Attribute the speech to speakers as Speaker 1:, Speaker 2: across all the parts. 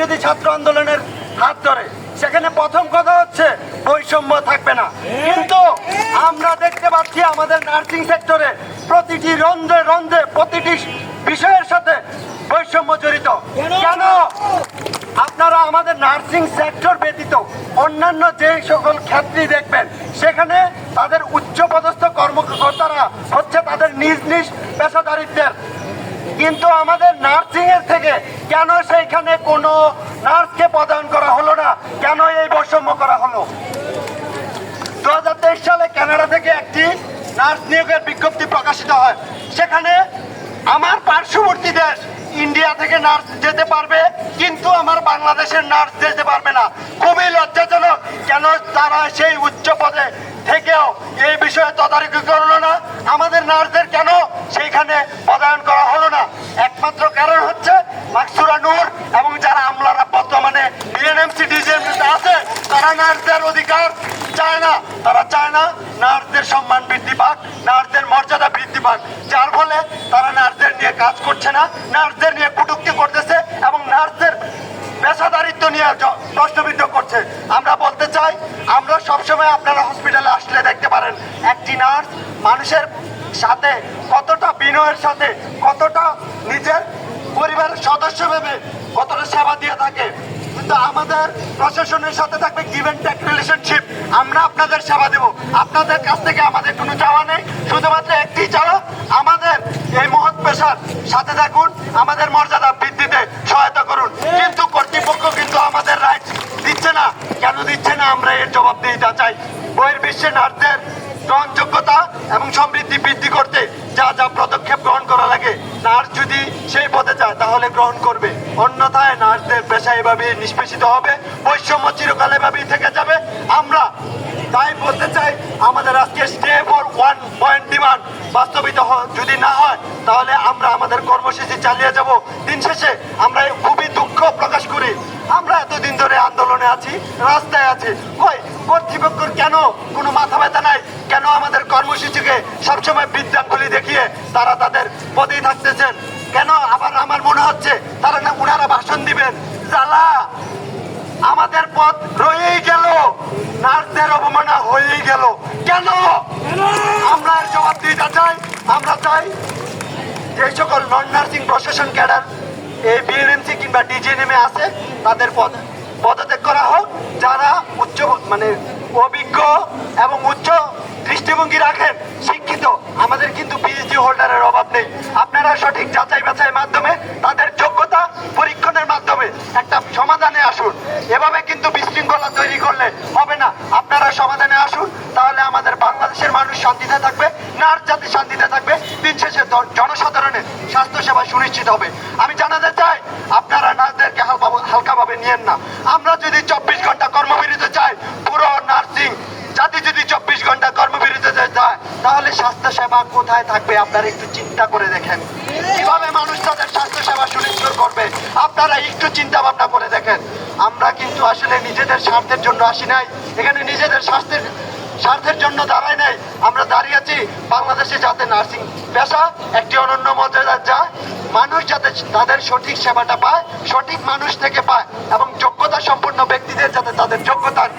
Speaker 1: যদি ছাত্র আন্দোলনের হাত ধরে, সেখানে প্রথম কথা হচ্ছে বৈষম্য থাকবে না। কিন্তু আমরা দেখতে পাচ্ছি আমাদের নার্সিং সেক্টরে প্রতিটি রন্ধে রন্ধে প্রতিটি বিষয়ের সাথে বৈষম্য জড়িত। কেন? আপনারা আমাদের নার্সিং সেক্টর ব্যতীত অন্যান্য যে সকল ক্ষেত্রেই দেখবেন, সেখানে তাদের উচ্চপদস্থ কর্মকর্তারা হচ্ছে তাদের নিজ নিজ পেশাদারিত্বের। কিন্তু আমাদের নার্সিং এর থেকে কেন সেইখানে কোনো নার্সকে প্রদান করা হলো না? কেন এই বৈষম্য করা হলো? 2023 সালে কানাডা থেকে একটি নার্স নিয়োগের বিজ্ঞপ্তি প্রকাশিত হয়। সেখানে আমার পার্শ্ববর্তী দেশ ইন্ডিয়া থেকে নার্স যেতে পারবে, কিন্তু আমার বাংলাদেশের নার্স যেতে পারবে না। খুবই লজ্জাজনক। কেন তারা সেই উচ্চ পদে থেকেও এই বিষয়ে তদারকি করলো না? আমাদের নার্সদের কেন সেইখানে পদায়ন করা হলো না? একমাত্র কারণ হচ্ছে মাকসুরা নূর এবং যারা আমলারা বর্তমানে বিএনএমসি ডিজিএমসি আছে, তারা নার্সদের অধিকার চায় না। তারা চায় না নার্সদের সম্মান বৃদ্ধি পাক, নার্সদের মর্যাদা বৃদ্ধি পাক। যার ফলে তারা নার্সদের নিয়ে কাজ করছে না, নার্সদের নিয়ে কটূক্তি করতেছে এবং নার্সদের পেশাদারিত্ব নিয়ে প্রশ্নবিদ্ধ করছে। আমরা বলতে চাই, আমরা সবসময় আপনারা হসপিটালে আসলে দেখতে পারেন একটি নার্স মানুষের সাথে কতটা বিনয়ের সাথে, কতটা নিজের পরিবারের সদস্য ভেবে কতটা সেবা দিয়ে থাকে। কিন্তু আমাদের প্রশাসনের সাথে থাকবে গিভ অ্যান্ড টেক রিলেশনশিপ। আমরা আপনাদের সেবা দেব, আপনাদের কাছ থেকে আমাদের কোনো চাওয়া নেই, শুধুমাত্র একটি চাওয়া, আমাদের এই মহৎ পেশার সাথে থাকুন, আমাদের মর্যাদা বৃদ্ধিতে সহায়তা করুন। কিন্তু কর্তৃপক্ষ কিন্তু আমাদের রাইট দিচ্ছে না। কেন দিচ্ছে না? আমরা এর জবাবদিহিতা চাই। বহির্বিশ্বে নার্সদের গ্রহণযোগ্যতা এবং সমৃদ্ধি বৃদ্ধি করতে যা যা পদক্ষেপ গ্রহণ করা লাগে, নার্স যদি সেই পদে যায় তাহলে গ্রহণ করবে, অন্যথায় নার্সদের পেশা এভাবে নিষ্পেষিত হবে, বৈষম্য চিরকাল এভাবেই থেকে যাবে। আমরা তাই বলতে চাই, আমাদের আজকে স্টে ফর 1 পয়েন্ট ডিমান্ড বাস্তবিত যদি না হয়, তাহলে আমরা আমাদের কর্মসূচি চালিয়ে যাব। দিন শেষে আমরা খুবই দুঃখ প্রকাশ করি, আমরা এতদিন ধরে আন্দোলনে আছি, রাস্তায় আছি, কই কর্তৃপক্ষের কেন কোনো মাথা ব্যথা নাই? কেন আমাদের কর্মসূচিকে সবসময় বৃদ্ধাঙ্গুলি দেখিয়ে তারা তাদের পদেই থাকতেছেন? কেন আবার আমার মনে হচ্ছে তারা না উনারা ভাষণ দিবেন? জ্বালা, আমাদের পথ রয়েই গেল, নার্সদের অবমাননা হয়েই গেল। কেন? আমরা এর জবাবদিহিতা চাই। আমরা চাই যে সকল নন নার্সিং প্রশাসন ক্যাডার এই বিএনএমসি কিংবা ডিজিএনএমে আছে, তাদের পদত্যাগ করা হোক। যারা উচ্চ অভিজ্ঞ এবং উচ্চ দৃষ্টিভঙ্গি রাখেন, শিক্ষিত, আমাদের কিন্তু পিএইচডি হোল্ডারের অভাব নেই। আপনারা সঠিক যাচাই বাছাইয়ের মাধ্যমে তাদের যোগ্যতা পরীক্ষণের মাধ্যমে একটা সমাধানে আসুন। এভাবে কিন্তু বিশৃঙ্খলা তৈরি করলে হবে না। আপনারা সমাধানে আসুন, তাহলে আমাদের বাংলাদেশের মানুষ শান্তিতে থাকবে, নার্স জাতি শান্তিতে থাকবে, দিন শেষে জনসাধারণের স্বাস্থ্যসেবা সুনিশ্চিত হবে। আমি জানাতে চাই, আপনারা নার্সদেরকে হালকাভাবে নিয়েন না। আমরা যদি 24 ঘন্টা কর্মবিরতি চাই, পুরো নার্সিং জাতি যদি 24 ঘন্টা কর্মবিরতিতে যায়, তাহলে স্বাস্থ্য সেবা কোথায় থাকবে? আপনারা একটু চিন্তা করে দেখেন, কিভাবে মানুষ তাদের স্বাস্থ্য সেবা সুনিশ্চিত করবে? আপনারা একটু চিন্তা ভাবনা করে দেখেন। আমরা কিন্তু আসলে নিজেদের স্বার্থের জন্য আসি নাই, এখানে নিজেদের স্বার্থের জন্য দাঁড়াই নাই। আমরা দাঁড়িয়েছি বাংলাদেশে যাতে নার্সিং পেশা একটি অনন্য মর্যাদার যায়, মানুষ যাতে তাদের সঠিক সেবাটা পায়, সঠিক মানুষ থেকে পায়, এবং যোগ্যতা সম্পন্ন ব্যক্তিদের যাতে তাদের যোগ্যতার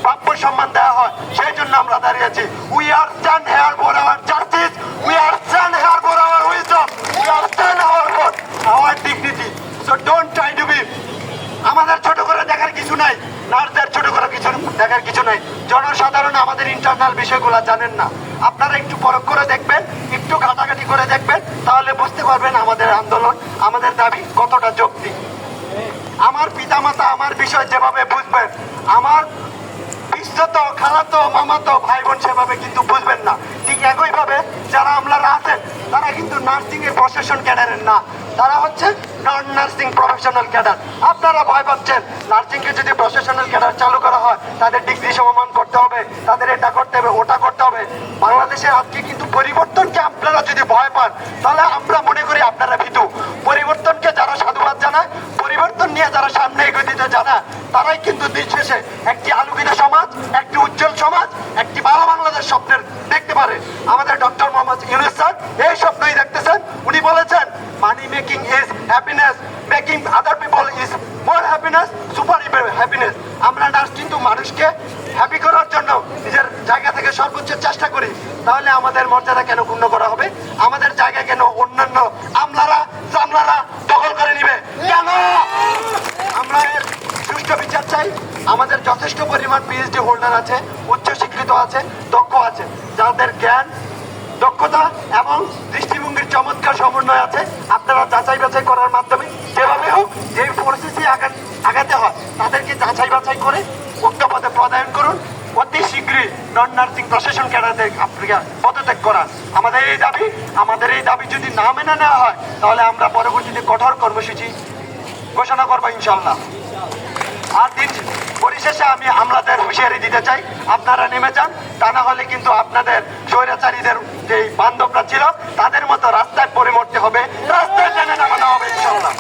Speaker 1: প্রাপ্য সম্মান দেওয়া হয়, সেই জন্য আমরা দাঁড়িয়েছি। We are stand here for our justice, we are stand here for our wisdom, we are stand here for our dignity. So don't try to be. আমাদের ছোট করে দেখার কিছু নাই, নার্সদের ছোট করে কিছু দেখার কিছু নাই। জনসাধারণ আমাদের ইন্টারনাল বিষয়গুলো জানেন না। আপনারা একটু পরখ করে দেখবেন, একটু ঘাটাঘাটি করে দেখবেন, তাহলে বুঝতে পারবেন আমাদের আন্দোলন, আমাদের দাবি কতটা যৌক্তিক। আমার পিতামাতা আমার বিষয় যেভাবে বুঝবেন, আমার বিশ্বত খালাতো মামাতো ভাই বোন সেভাবে কিন্তু বুঝবেন না। ঠিক একইভাবে যারা আমলারা আছেন, তারা কিন্তু নার্সিং এর প্রশাসন ক্যাডারের না, তারা হচ্ছে নন নার্সিং প্রফেশনাল ক্যাডার। আপনারা ভয় পাচ্ছেন, নার্সিংকে যদি প্রফেশনাল ক্যাডার চালু করা হয়, তাদের ডিগ্রি সমমান করতে হবে, তাদের এটা করতে হবে, ওটা করতে হবে। বাংলাদেশে আজকে কিন্তু পরিবর্তনকে আপনারা যদি ভয় পান, তাহলে আমরা মনে করি আপনারা ভীতু। পরিবর্তনকে যারা সাধুবাদ জানায়, পরিবর্তন নিয়ে যারা সামনে এগিয়ে দিতে জানায়, তারাই কিন্তু দিন শেষে একটি আলোকিত সমাজ, একটি উজ্জ্বল সমাজ, একটি ভালো বাংলাদেশ স্বপ্নের দেখতে পারে। আমাদের ডক্টর মোহাম্মদ ইউনূস স্যার এই স্বপ্নই দেখতেছেন। উনি বলেছেন, মানি making is happiness, making other people is more happiness. Happiness, super happiness. আমরা নার্স কিন্তু মানুষকে হ্যাপি করার জন্য নিজের জায়গা থেকে সর্বোচ্চ চেষ্টা করি। তাহলে আমাদের মর্যাদা কেন ক্ষুণ্ণ করা হবে? আমাদের জায়গা কেন অন্যান্য আমলারা চামলারা দখল করে নিবে কেন? আমরা এর সুষ্ঠু বিচার চাই। আমাদের যথেষ্ট পরিমাণ পিএইচডি হোল্ডার আছে, উচ্চ শিক্ষিত আছে, দক্ষ আছে, যাদের জ্ঞান, দক্ষতা এবং দৃষ্টিভঙ্গির চমৎকার সমন্বয় আছে। আপনারা যাচাই বাছাই করার মাধ্যমে যেভাবে হোক, যে ফোর্সেসে আগাতে হয় তাদেরকে যাচাই বাছাই করে উক্ত পদে পদায়ন করুন। অতি শীঘ্রই নন নার্সিং প্রশাসন ক্যাডারদের আপনাকে পদত্যাগ করান। আমাদের এই দাবি যদি না মেনে নেওয়া হয় তাহলে আমরা পরবর্তীতে কঠোর কর্মসূচি ঘোষণা করবো ইনশাল্লাহ। আর পরিশেষে আমি আমলাদের হুঁশিয়ারি দিতে চাই, আপনারা নেমে যান, তা না হলে কিন্তু আপনাদের স্বৈরাচারীদের যে বান্ধবরা ছিল তাদের মতো রাস্তায় পরিমর্তে হবে, রাস্তায় টেনে নামানো হবে ইনশাল্লাহ।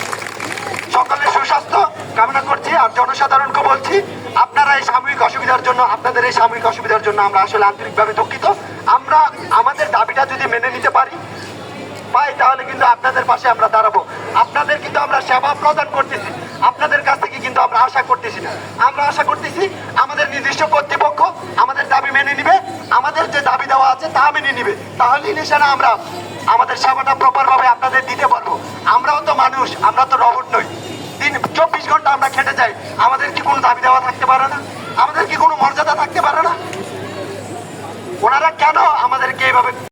Speaker 1: সকলের সুস্বাস্থ্য কামনা করছি। আর জনসাধারণকে বলছি, আপনারা এই সাময়িক অসুবিধার জন্য, আপনাদের এই সাময়িক অসুবিধার জন্য আমরা আসলে আন্তরিকভাবে দুঃখিত। আমরা আমাদের দাবিটা যদি মেনে নিতে পাই তাহলে কিন্তু আপনাদের পাশে আমরা দাঁড়াবো। আপনাদের কিন্তু আমরা সেবা প্রদান করতেছি, আপনাদের কাছ থেকে কিন্তু আমরা আশা করতেছি না। আমরা আশা করতেছি আমাদের নির্দিষ্ট কর্তৃপক্ষ আমাদের দাবি মেনে নিবে, আমাদের যে দাবি দেওয়া আছে তা মেনে নিবে। তাহলে নিশানা আমরা আমাদের সেবাটা প্রপার ভাবে আপনাদের দিতে পারবো। আমরাও তো মানুষ, আমরা তো রবট নই। 24 ঘন্টা আমরা খেটে যাই, আমাদের কি কোনো দাবি দেওয়া থাকতে পারে না? আমাদের কি কোনো মর্যাদা থাকতে পারে না? ওনারা কেন আমাদেরকে এইভাবে